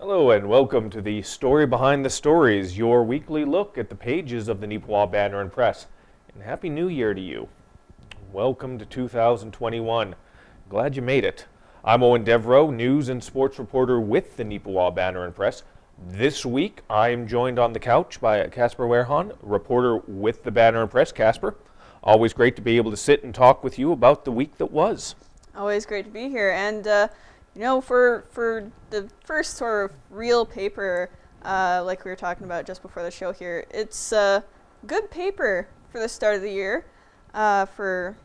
Hello and welcome to the Story Behind the Stories, your weekly look at the pages of the Neepawa Banner Press. And Happy New Year to you. Welcome to 2021. Glad you made it. I'm Eoin Devereux, news and sports reporter with the Neepawa Banner Press. This week I am joined on the couch by Casper Wehrhahn, reporter with the Banner Press. Casper, always great to be able to sit and talk with you about the week that was. Always great to be here. And for the first sort of real paper, like we were talking about just before the show here, it's good paper for the start of the year, for,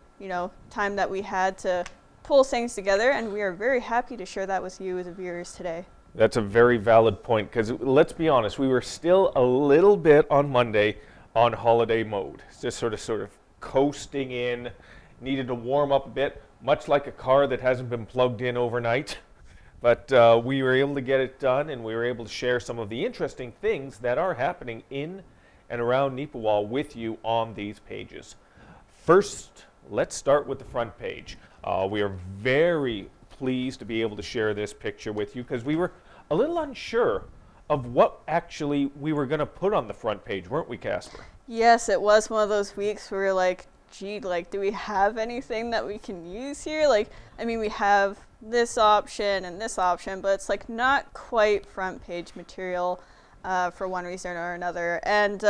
time that we had to pull things together, and we are very happy to share that with you, the viewers, today. That's a very valid point, because let's be honest, we were still a little bit on Monday on holiday mode. Just sort of coasting in, needed to warm up a bit, much like a car that hasn't been plugged in overnight. But we were able to get it done, and we were able to share some of the interesting things that are happening in and around Neepawa with you on these pages. First, let's start with the front page. We are very pleased to be able to share this picture with you because we were a little unsure of what actually we were going to put on the front page, weren't we, Casper? Yes, it was one of those weeks where we were like, gee, do we have anything that we can use here? We have this option and this option, but it's not quite front page material for one reason or another. And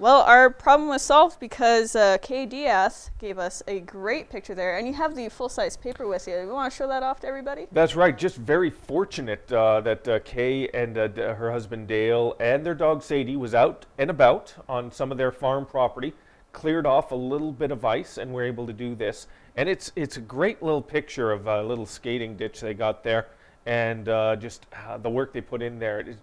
our problem was solved because Kay Diaz gave us a great picture there, and you have the full-size paper with you. You want to show that off to everybody? That's right. Just very fortunate that Kay and her husband Dale and their dog Sadie was out and about on some of their farm property, cleared off a little bit of ice, and we're able to do this. And it's a great little picture of a little skating ditch they got there, and just the work they put in there.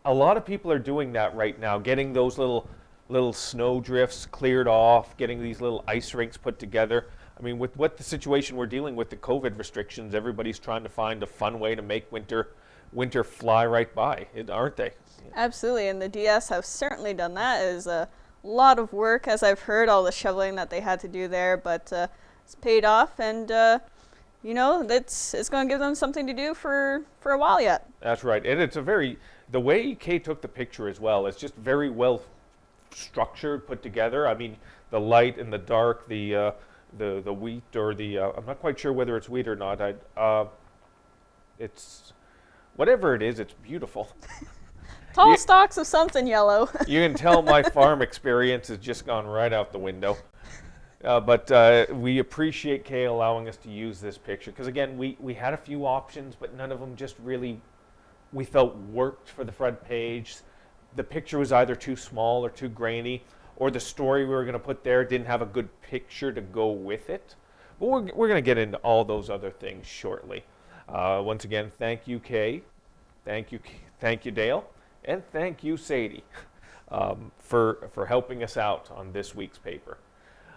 A lot of people are doing that right now, getting those little snow drifts cleared off, getting these little ice rinks put together. With what the situation we're dealing with, the COVID restrictions, everybody's trying to find a fun way to make winter fly right by, aren't they? Absolutely, and the DS have certainly done that. It is a lot of work, as I've heard, all the shoveling that they had to do there, but it's paid off, and it's going to give them something to do for a while yet. That's right, and the way Kay took the picture as well, it's just very well structured, put together. The light and the dark, the wheat or the I'm not quite sure whether it's wheat or not. It's whatever it is, it's beautiful. Tall stalks of something yellow. You can tell my farm experience has just gone right out the window. But we appreciate Kay allowing us to use this picture because, again, we had a few options, but none of them just really, we felt, worked for the front page. The picture was either too small or too grainy, or the story we were going to put there didn't have a good picture to go with it. But we're going to get into all those other things shortly. Once again, thank you, Kay. Thank you, Dale. And thank you, Sadie, for helping us out on this week's paper.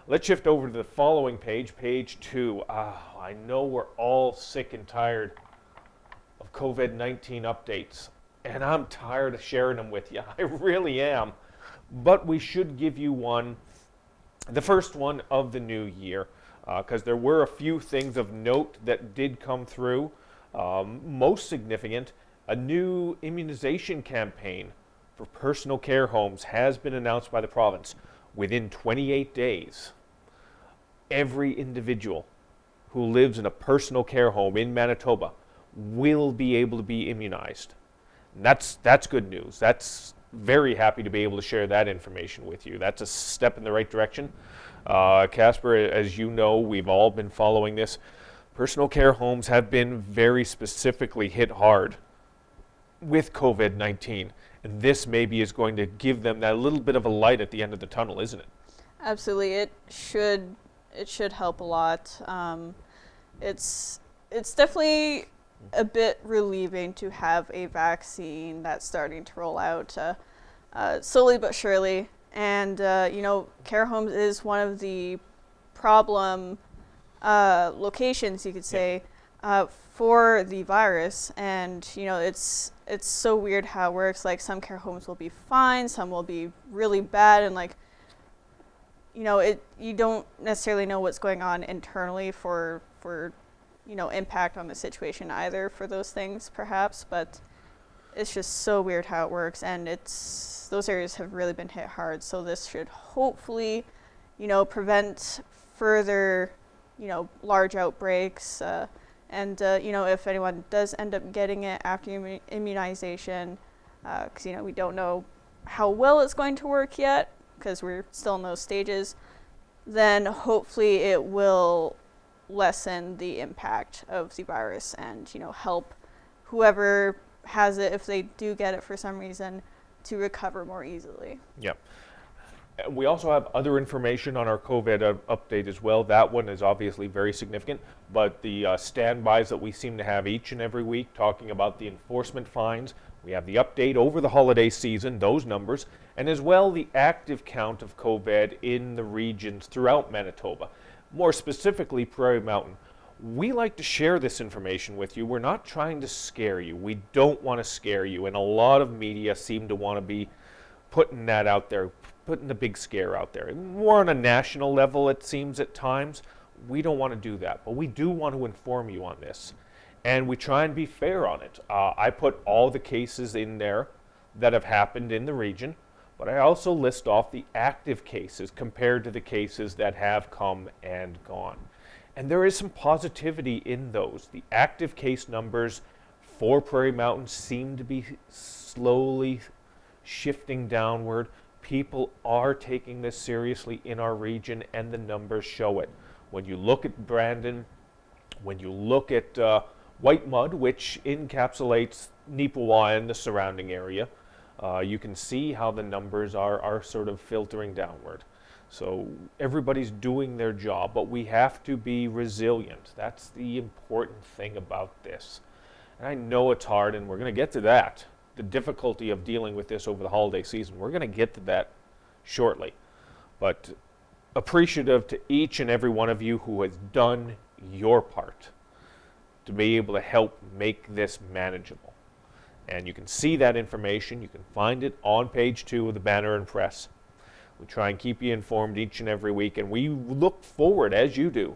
Let's shift over to the following page, page 2. I know we're all sick and tired of COVID-19 updates, and I'm tired of sharing them with you. I really am. But we should give you one, the first one of the new year, because there were a few things of note that did come through. Most significant, a new immunization campaign for personal care homes has been announced by the province. Within 28 days, every individual who lives in a personal care home in Manitoba will be able to be immunized. And that's good news. That's very happy to be able to share that information with you. That's a step in the right direction. Casper, as you know, we've all been following this. Personal care homes have been very specifically hit hard with COVID-19, and this maybe is going to give them that little bit of a light at the end of the tunnel, isn't it? Absolutely, it should help a lot. It's definitely a bit relieving to have a vaccine that's starting to roll out slowly but surely, and care homes is one of the problem locations, you could say, for the virus, and it's so weird how it works. Some care homes will be fine, some will be really bad, and you don't necessarily know what's going on internally for impact on the situation either for those things, perhaps. But it's just so weird how it works, and those areas have really been hit hard. So this should hopefully, prevent further, large outbreaks. And if anyone does end up getting it after immunization, because we don't know how well it's going to work yet, because we're still in those stages, then hopefully it will lessen the impact of the virus and help whoever has it, if they do get it for some reason, to recover more easily. Yep. We also have other information on our COVID update as well. That one is obviously very significant, but the standbys that we seem to have each and every week talking about the enforcement fines. We have the update over the holiday season, those numbers, and as well the active count of COVID in the regions throughout Manitoba. More specifically, Prairie Mountain. We like to share this information with you. We're not trying to scare you. We don't want to scare you, and a lot of media seem to want to be putting that out there, putting the big scare out there. More on a national level, it seems at times. We don't want to do that, but we do want to inform you on this, and we try and be fair on it. I put all the cases in there that have happened in the region, but I also list off the active cases compared to the cases that have come and gone. And there is some positivity in those. The active case numbers for Prairie Mountain seem to be slowly shifting downward. People are taking this seriously in our region, and the numbers show it. When you look at Brandon, when you look at White Mud, which encapsulates Neepawa and the surrounding area, you can see how the numbers are sort of filtering downward. So everybody's doing their job, but we have to be resilient. That's the important thing about this. And I know it's hard, and we're going to get to that. The difficulty of dealing with this over the holiday season. We're going to get to that shortly. But appreciative to each and every one of you who has done your part to be able to help make this manageable. And you can see that information. You can find it on page 2 of the Banner and Press. We try and keep you informed each and every week, and we look forward, as you do,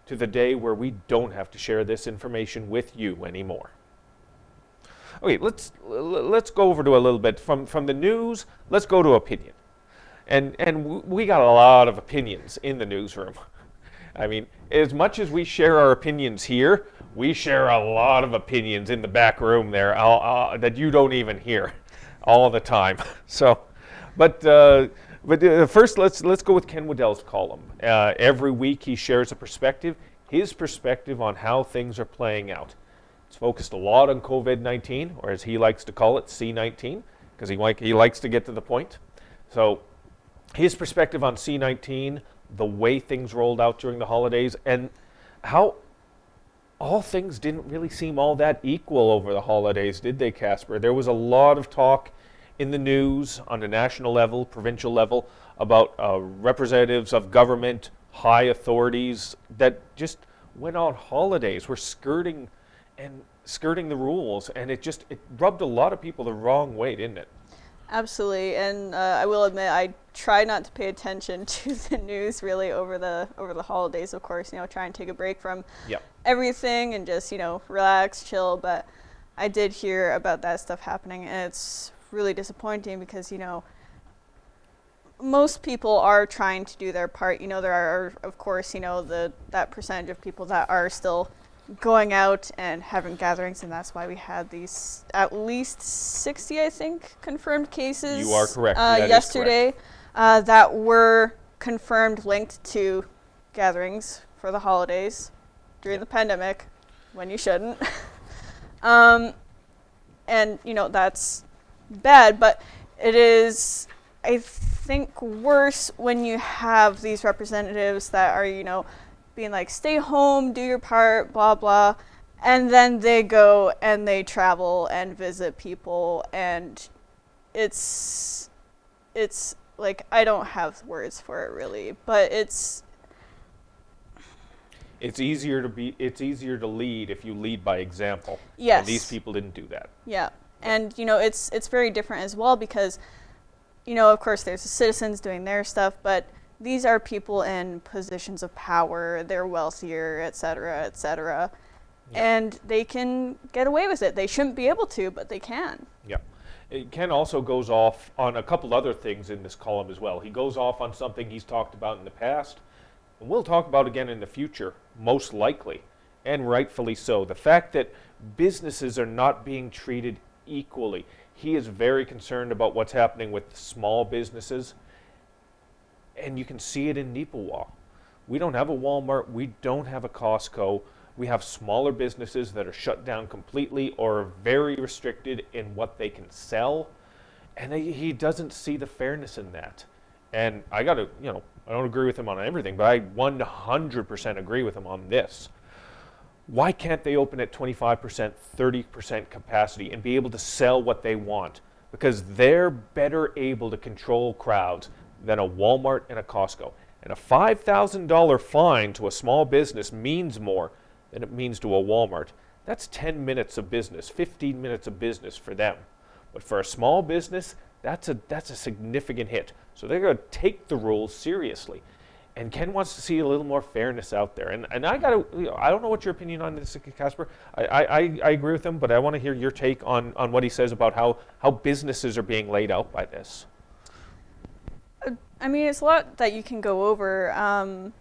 to the day where we don't have to share this information with you anymore. Okay, let's go over to a little bit from the news. Let's go to opinion, and we got a lot of opinions in the newsroom. I mean, as much as we share our opinions here, we share a lot of opinions in the back room there that you don't even hear all the time. So, but first, let's go with Ken Waddell's column. Every week he shares a perspective, his perspective on how things are playing out. It's focused a lot on COVID-19, or as he likes to call it, C-19, because he likes to get to the point. So his perspective on C-19, the way things rolled out during the holidays, and how all things didn't really seem all that equal over the holidays, did they, Casper? There was a lot of talk in the news on the national level, provincial level, about representatives of government, high authorities that just went on holidays, were skirting the rules, and it rubbed a lot of people the wrong way, didn't it? Absolutely, and I will admit I try not to pay attention to the news really over the holidays. Of course, try and take a break from everything and just relax, chill. But I did hear about that stuff happening, and it's really disappointing because most people are trying to do their part. There are, of course, that percentage of people that are still going out and having gatherings, and that's why we had these at least 60, I think, confirmed cases. You are correct. That yesterday is correct. That were confirmed linked to gatherings for the holidays during the pandemic, when you shouldn't. And that's bad, but it is, I think, worse when you have these representatives that are, being like, stay home, do your part, blah, blah. And then they go and they travel and visit people. And it's like, I don't have words for it really, but it's easier to lead if you lead by example. Yes. And these people didn't do that. Yeah. And, it's very different as well because, of course there's the citizens doing their stuff, but these are people in positions of power, they're wealthier, et cetera, and they can get away with it. They shouldn't be able to, but they can. Yeah. Ken also goes off on a couple other things in this column as well. He goes off on something he's talked about in the past, and we'll talk about again in the future, most likely, and rightfully so. The fact that businesses are not being treated equally. He is very concerned about what's happening with small businesses, and you can see it in Neepawa. We don't have a Walmart, we don't have a Costco. We have smaller businesses that are shut down completely or very restricted in what they can sell. And he doesn't see the fairness in that. And I got to, I don't agree with him on everything, but I 100% agree with him on this. Why can't they open at 25%, 30% capacity and be able to sell what they want? Because they're better able to control crowds than a Walmart and a Costco. And a $5,000 fine to a small business means more than it means to a Walmart. That's 10 minutes of business, 15 minutes of business for them. But for a small business, that's a significant hit. So they're going to take the rules seriously. And Ken wants to see a little more fairness out there. And I don't know what your opinion on this, Casper. I agree with him, but I want to hear your take on what he says about how businesses are being laid out by this. I mean, it's a lot that you can go over.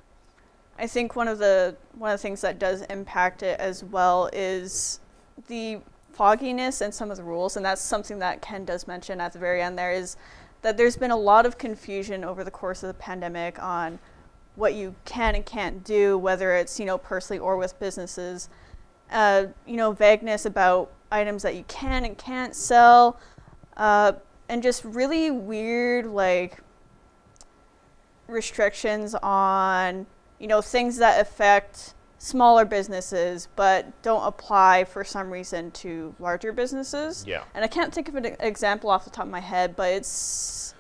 I think one of the things that does impact it as well is the fogginess and some of the rules, and that's something that Ken does mention at the very end there, is that there's been a lot of confusion over the course of the pandemic on what you can and can't do, whether it's, personally or with businesses. Vagueness about items that you can and can't sell, and just really weird, restrictions on things that affect smaller businesses but don't apply for some reason to larger businesses. Yeah. And I can't think of an example off the top of my head, but it's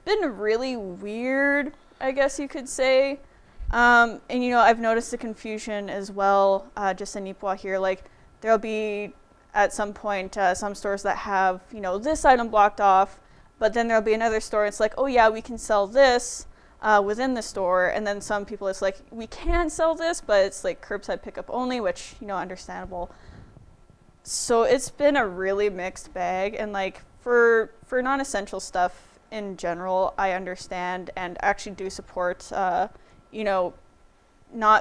been really weird, I guess you could say. And I've noticed the confusion as well, just in Neepawa here. There'll be at some point some stores that have this item blocked off, but then there'll be another store. It's like, oh yeah, we can sell this within the store, and then some people it's like, we can sell this, but it's like curbside pickup only, which understandable. So it's been a really mixed bag, and for non-essential stuff in general, I understand and actually do support not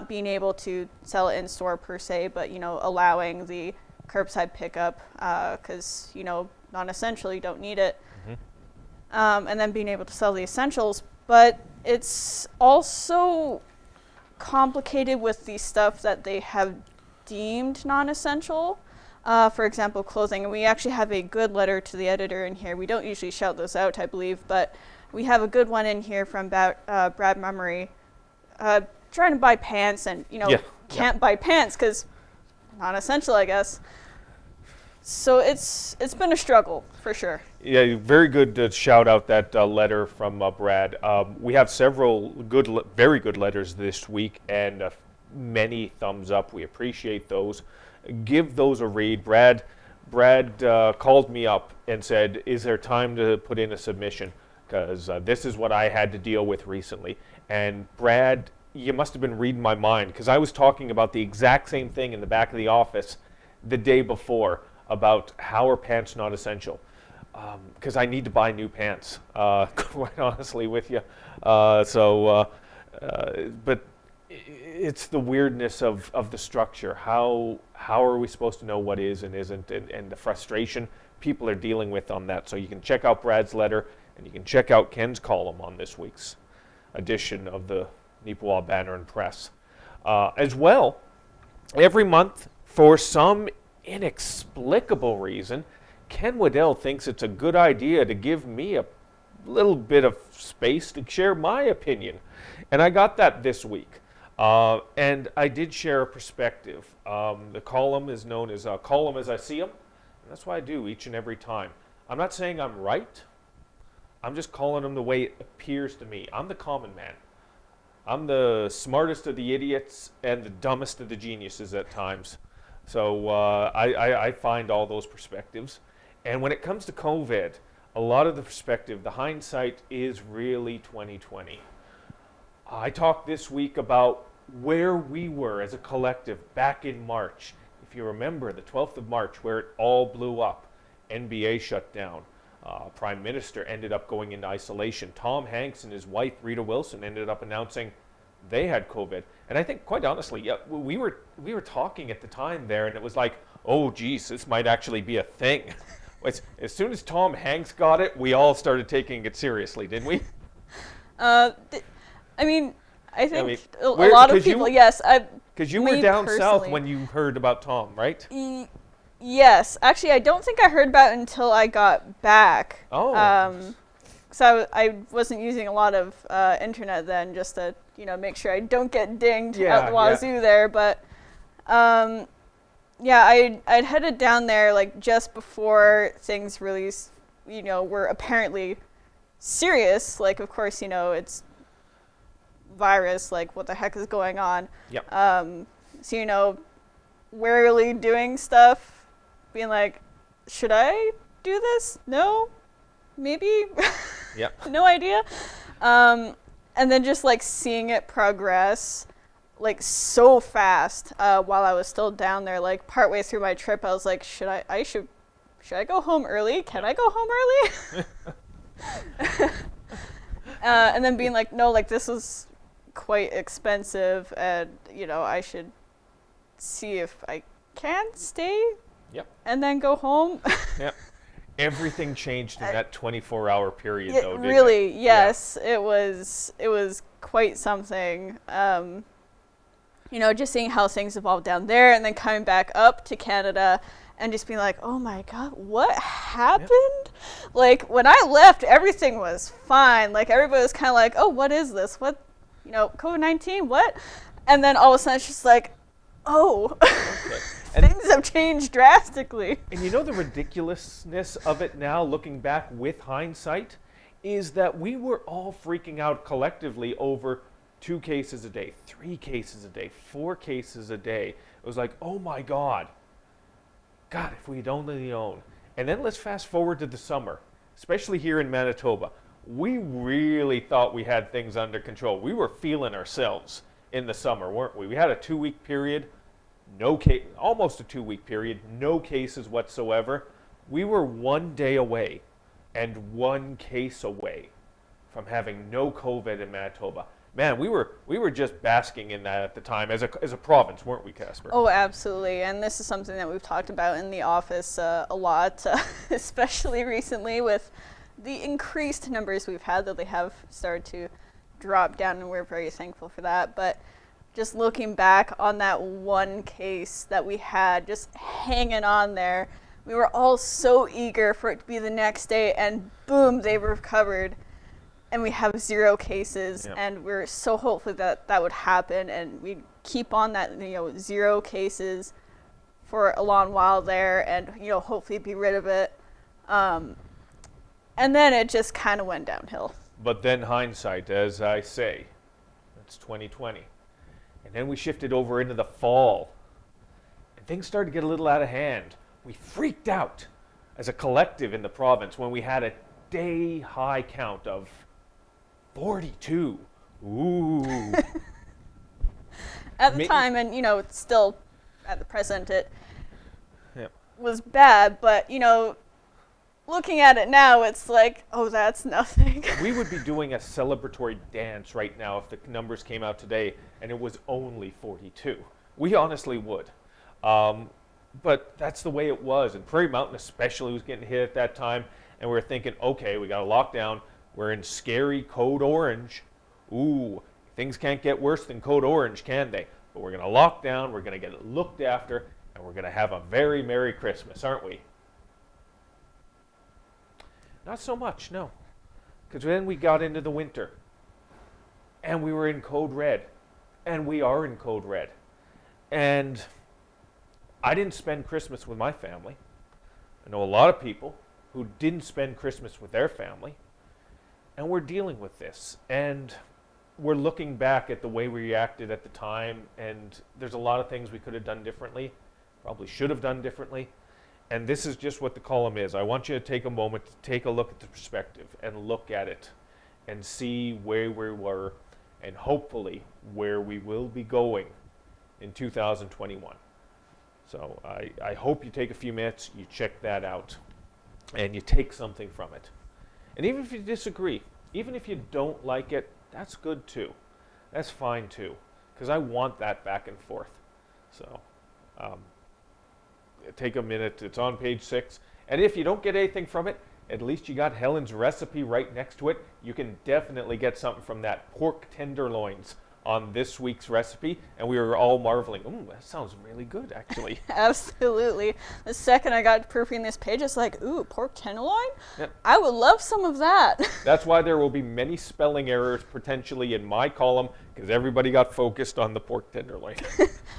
being able to sell it in store per se, but allowing the curbside pickup because non-essential, you don't need it. And then being able to sell the essentials. But it's also complicated with the stuff that they have deemed non-essential. For example, clothing. And we actually have a good letter to the editor in here. We don't usually shout those out, I believe, but we have a good one in here from Brad Mummery, trying to buy pants and, can't buy pants because non-essential, I guess. So it's been a struggle, for sure. Yeah, very good to shout out that letter from Brad. We have several very good letters this week, and many thumbs up. We appreciate those. Give those a read. Brad called me up and said, is there time to put in a submission? Because this is what I had to deal with recently. And Brad, you must have been reading my mind, because I was talking about the exact same thing in the back of the office the day before, about how are pants not essential. Because I need to buy new pants, quite honestly with you. But it's the weirdness of the structure. How are we supposed to know what is and isn't, and the frustration people are dealing with on that. So you can check out Brad's letter, and you can check out Ken's column on this week's edition of the Neepawa Banner Press. As well, every month, for some inexplicable reason, Ken Waddell thinks it's a good idea to give me a little bit of space to share my opinion. And I got that this week. And I did share a perspective. The column is known as Column as I See 'em. And that's what I do each and every time. I'm not saying I'm right. I'm just calling them the way it appears to me. I'm the common man. I'm the smartest of the idiots and the dumbest of the geniuses at times. So I find all those perspectives. And when it comes to COVID, a lot of the perspective, the hindsight is really 2020. I talked this week about where we were as a collective back in March. If you remember, the 12th of March, where it all blew up, NBA shut down. Prime Minister ended up going into isolation. Tom Hanks and his wife, Rita Wilson, ended up announcing they had COVID. And I think, quite honestly, yeah, we were talking at the time there, and it was like, oh, geez, this might actually be a thing. As soon as Tom Hanks got it, we all started taking it seriously, didn't we? I think a where- lot of 'cause you- people, yes. Because you were Me down south personally. when you heard about Tom, right? Yes, actually, I don't think I heard about it until I got back. Oh. So I wasn't using a lot of internet then, just to make sure I don't get dinged out the wazoo there. But I'd headed down there like just before things really, were apparently serious. Like, of course, it's virus. Like, what the heck is going on? Yep. So warily doing stuff. Being like, should I do this? No, maybe. Yep. No idea. And then just like seeing it progress, like so fast. While I was still down there, like partway through my trip, I was like, should I go home early? Can I go home early? And then being like, no, like this is quite expensive, and I should see if I can stay. Yep. And then go home. Yep. Everything changed in that 24-hour period, though, didn't really, it? yes. Yeah. It was quite something. Just seeing how things evolved down there, and then coming back up to Canada and just being like, oh my God, what happened? Yep. Like, when I left, everything was fine. Like, everybody was kind of like, oh, what is this? What, COVID-19, what? And then all of a sudden it's just like, oh. Okay. Things have changed drastically. And the ridiculousness of it now, looking back with hindsight, is that we were all freaking out collectively over 2 cases a day, 3 cases a day, 4 cases a day. It was like, oh my God, if we'd only known. And then let's fast forward to the summer, especially here in Manitoba. We really thought we had things under control. We were feeling ourselves in the summer, weren't we? We had a 2-week period. Almost a 2-week period, no cases whatsoever. We were 1 day away and 1 case away from having no COVID in Manitoba. Man, we were just basking in that at the time as a province, weren't we, Casper? Oh, absolutely. And this is something that we've talked about in the office a lot, especially recently with the increased numbers we've had, though they have started to drop down, and we're very thankful for that. But just looking back on that 1 case that we had, just hanging on there, we were all so eager for it to be the next day, and boom, they recovered, and we have 0 cases. Yep. And we're so hopeful that would happen, and we'd keep on that 0 cases for a long while there, and hopefully be rid of it. And then it just kind of went downhill. But then hindsight, as I say, it's 2020. And then we shifted over into the fall, and things started to get a little out of hand. We freaked out as a collective in the province when we had a day high count of 42. Ooh. At the time, and it's still at the present, it was bad, but looking at it now, it's like, oh, that's nothing. We would be doing a celebratory dance right now if the numbers came out today and it was only 42. We honestly would. But that's the way it was. And Prairie Mountain especially was getting hit at that time. And we were thinking, okay, we got a lockdown. We're in scary code orange. Ooh, things can't get worse than code orange, can they? But we're going to lock down, we're going to get it looked after, and we're going to have a very Merry Christmas, aren't we? Not so much, no. Because then we got into the winter, and we were in code red, and we are in code red. And I didn't spend Christmas with my family. I know a lot of people who didn't spend Christmas with their family, and we're dealing with this. And we're looking back at the way we reacted at the time, and there's a lot of things we could have done differently, probably should have done differently. And this is just what the column is. I want you to take a moment to take a look at the perspective and look at it and see where we were and hopefully where we will be going in 2021. So I hope you take a few minutes, you check that out, and you take something from it. And even if you disagree, even if you don't like it, that's good too. That's fine too, because I want that back and forth. So take a minute, it's on page 6. And if you don't get anything from it, at least you got Helen's recipe right next to it. You can definitely get something from that pork tenderloins on this week's recipe, and we were all marveling, ooh, that sounds really good, actually. Absolutely. The second I got proofing this page, it's like, ooh, pork tenderloin? Yep. I would love some of that. That's why there will be many spelling errors potentially in my column, because everybody got focused on the pork tenderloin.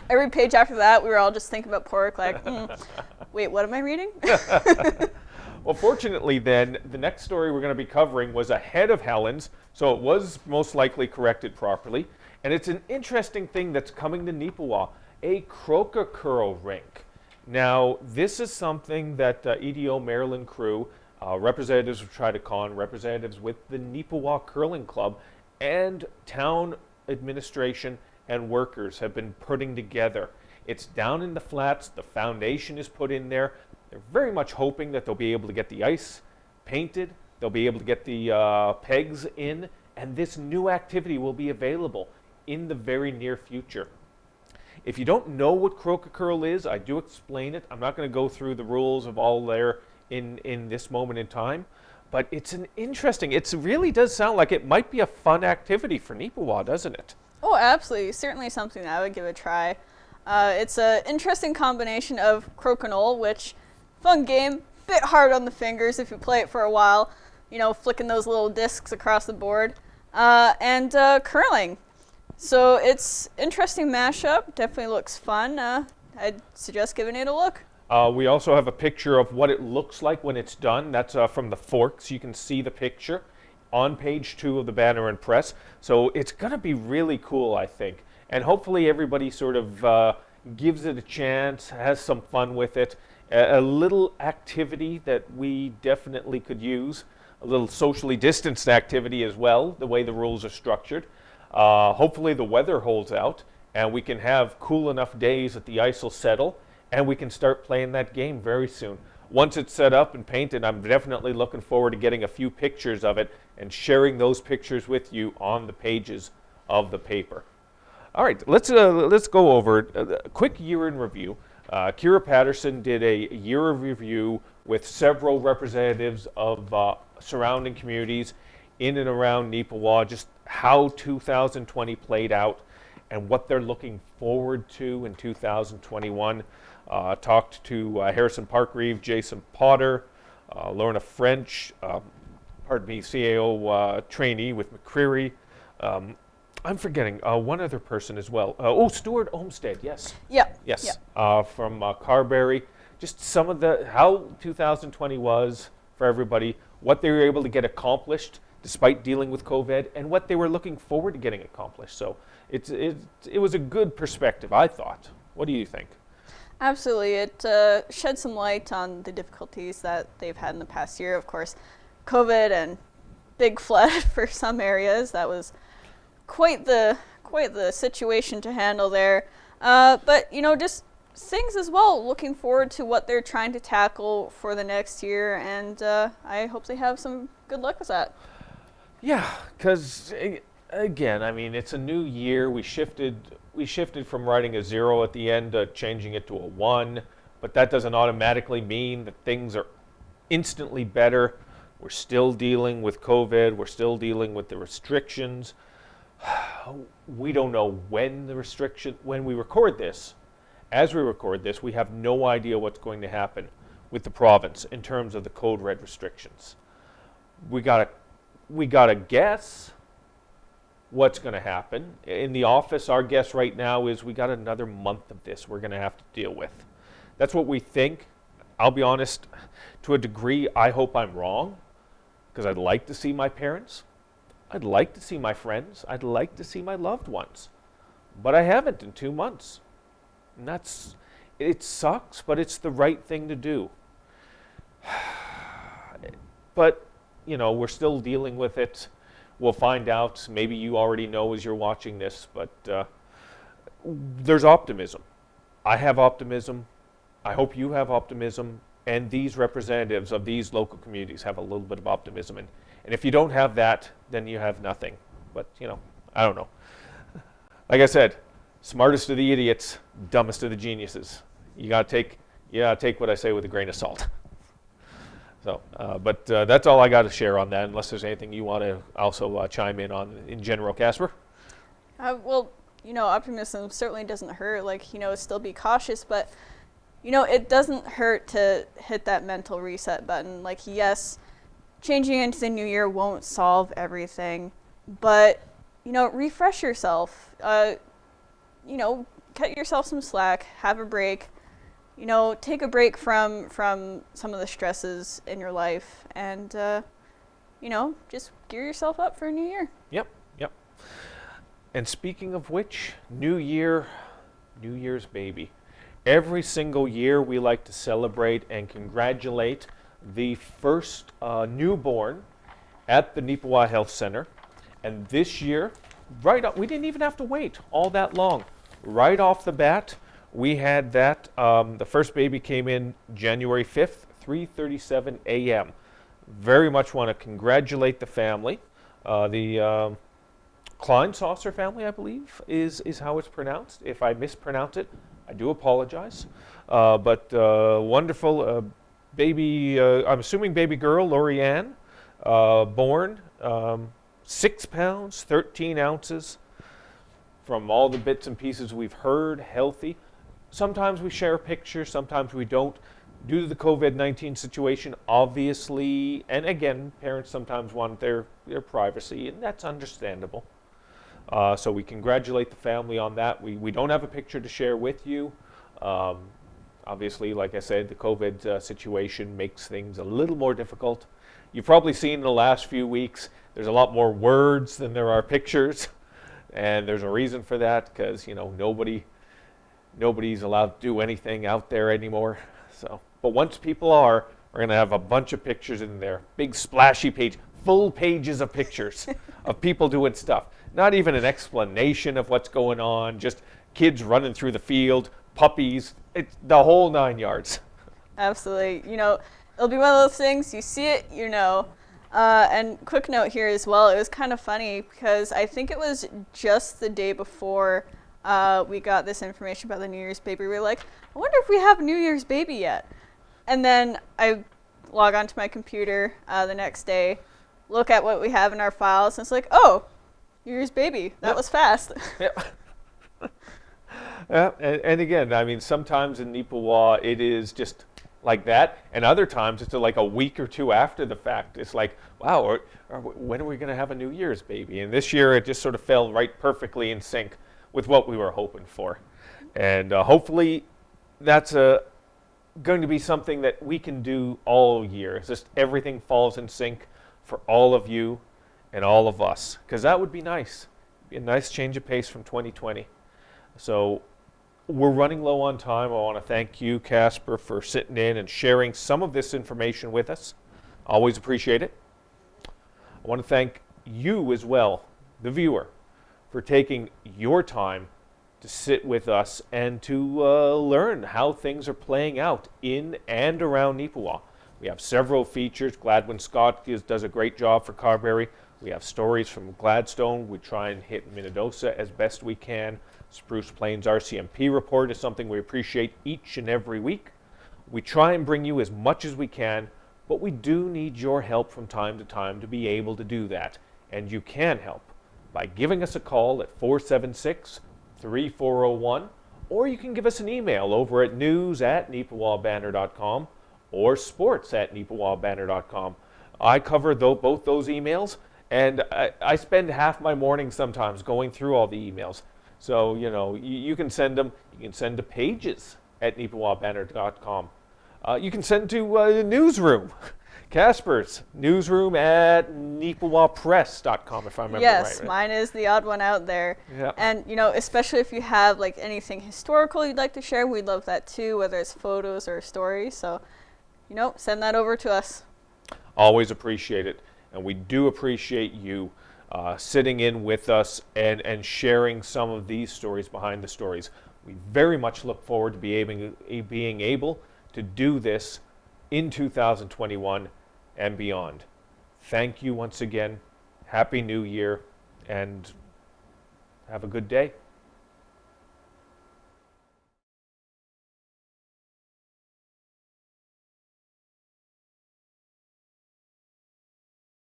Every page after that, we were all just thinking about pork, like, wait, what am I reading? Well, fortunately then, the next story we're going to be covering was ahead of Helen's, so it was most likely corrected properly. And it's an interesting thing that's coming to Neepawa, a croca-curl rink. Now, this is something that EDO Maryland crew, representatives of Tridacon, representatives with the Neepawa Curling Club, and town administration and workers have been putting together. It's down in the flats, the foundation is put in there. They're very much hoping that they'll be able to get the ice painted, they'll be able to get the pegs in, and this new activity will be available in the very near future. If you don't know what croca curl is, I do explain it. I'm not going to go through the rules of all there in this moment in time, but it's an interesting, it really does sound like it might be a fun activity for Neepawa, doesn't it? Oh, absolutely. Certainly something that I would give a try. It's an interesting combination of crokinole, which, fun game, bit hard on the fingers if you play it for a while, you know, flicking those little discs across the board, and curling. So it's interesting mashup, definitely looks fun. I'd suggest giving it a look. We also have a picture of what it looks like when it's done. That's from the forks. You can see the picture on page 2 of the Banner and Press. So it's going to be really cool, I think. And hopefully everybody sort of gives it a chance, has some fun with it. A little activity that we definitely could use. A little socially distanced activity as well, the way the rules are structured. Hopefully the weather holds out and we can have cool enough days that the ice will settle and we can start playing that game very soon. Once it's set up and painted, I'm definitely looking forward to getting a few pictures of it and sharing those pictures with you on the pages of the paper. All right, let's go over a quick year in review. Kira Patterson did a year of review with several representatives of surrounding communities in and around Neepawa, just how 2020 played out and what they're looking forward to in 2021. Talked to Harrison Parkreeve, Jason Potter, Lorna French, CAO trainee with McCreary. I'm forgetting one other person as well. Stuart Olmsted, yes. Yep. Yes, yep. From Carberry. Just some of how 2020 was for everybody, what they were able to get accomplished despite dealing with COVID, and what they were looking forward to getting accomplished. So it was a good perspective, I thought. What do you think? Absolutely. It shed some light on the difficulties that they've had in the past year. Of course, COVID and big flood for some areas. That was quite the situation to handle there. But, you know, just things as well, looking forward to what they're trying to tackle for the next year, and I hope they have some good luck with that. Yeah, because again, I mean, it's a new year. We shifted from writing a 0 at the end to changing it to a 1, but that doesn't automatically mean that things are instantly better. We're still dealing with COVID. We're still dealing with the restrictions. We don't know when we record this. As we record this, we have no idea what's going to happen with the province in terms of the code red restrictions. We gotta guess what's going to happen. In the office, our guess right now is we got another month of this we're going to have to deal with. That's what we think. I'll be honest, to a degree, I hope I'm wrong, because I'd like to see my parents. I'd like to see my friends. I'd like to see my loved ones. But I haven't in 2 months. And it sucks, but it's the right thing to do. But, you know, we're still dealing with it. We'll find out. Maybe you already know as you're watching this, but there's optimism. I have optimism. I hope you have optimism. And these representatives of these local communities have a little bit of optimism. And if you don't have that, then you have nothing. But, I don't know. Like I said, smartest of the idiots, dumbest of the geniuses. You gotta take what I say with a grain of salt. So, but that's all I got to share on that, unless there's anything you want to also chime in on in general, Casper. Well, optimism certainly doesn't hurt. Still be cautious, but it doesn't hurt to hit that mental reset button. Yes, changing into the new year won't solve everything, but refresh yourself. Cut yourself some slack. Have a break. Take a break from some of the stresses in your life, and just gear yourself up for a new year. Yep. And speaking of which, New Year's baby. Every single year we like to celebrate and congratulate the first newborn at the Neepawa Health Center. And this year, we didn't even have to wait all that long. Right off the bat, we had that. The first baby came in January 5th, 3:37 a.m. Very much want to congratulate the family. The Kleinsaucer family, I believe, is how it's pronounced. If I mispronounce it, I do apologize. But wonderful baby, I'm assuming baby girl, Lorianne, born 6 pounds, 13 ounces. From all the bits and pieces we've heard, healthy. Sometimes we share pictures, sometimes we don't. Due to the COVID-19 situation, obviously, and again, parents sometimes want their privacy, and that's understandable. So we congratulate the family on that. We don't have a picture to share with you. Obviously, like I said, the COVID situation makes things a little more difficult. You've probably seen in the last few weeks, there's a lot more words than there are pictures. And there's a reason for that, because nobody's allowed to do anything out there anymore. So, but once people are, we're going to have a bunch of pictures in there. Big splashy page, full pages of pictures of people doing stuff. Not even an explanation of what's going on, just kids running through the field, puppies, it's the whole 9 yards. Absolutely. It'll be one of those things, you see it, and quick note here as well, it was kind of funny because I think it was just the day before we got this information about the New Year's baby. We were like, I wonder if we have a New Year's baby yet. And then I log onto my computer the next day, look at what we have in our files, and it's like, oh, New Year's baby. That was fast. Yep. Yeah, and again, I mean, sometimes in Neepawa it is just like that, and other times it's like a week or two after the fact. It's like, wow, when are we going to have a New Year's baby? And this year it just sort of fell right perfectly in sync with what we were hoping for. And hopefully that's going to be something that we can do all year. It's just everything falls in sync for all of you and all of us, because that would be nice. Be a nice change of pace from 2020. So we're running low on time. I want to thank you, Casper, for sitting in and sharing some of this information with us. Always appreciate it. I want to thank you as well, the viewer, for taking your time to sit with us and to learn how things are playing out in and around Neepawa. We have several features. Gladwin Scott does a great job for Carberry. We have stories from Gladstone. We try and hit Minnedosa as best we can. Spruce Plains RCMP report is something we appreciate each and every week. We try and bring you as much as we can, but we do need your help from time to time to be able to do that. And you can help by giving us a call at 476-3401, or you can give us an email over at news@neepawabanner.com or sports@neepawabanner.com. I cover both those emails, and I spend half my morning sometimes going through all the emails. So, you can send them. You can send to pages@neepawabanner.com. You can send to the newsroom, Casper's newsroom at neepawapress.com, if I remember right. Yes, mine is the odd one out there. Yep. And, especially if you have anything historical you'd like to share, we'd love that too, whether it's photos or stories. So, send that over to us. Always appreciate it. And we do appreciate you. sitting in with us and sharing some of these stories behind the stories. We very much look forward to being able to do this in 2021 and beyond. Thank you once again. Happy New Year, and have a good day.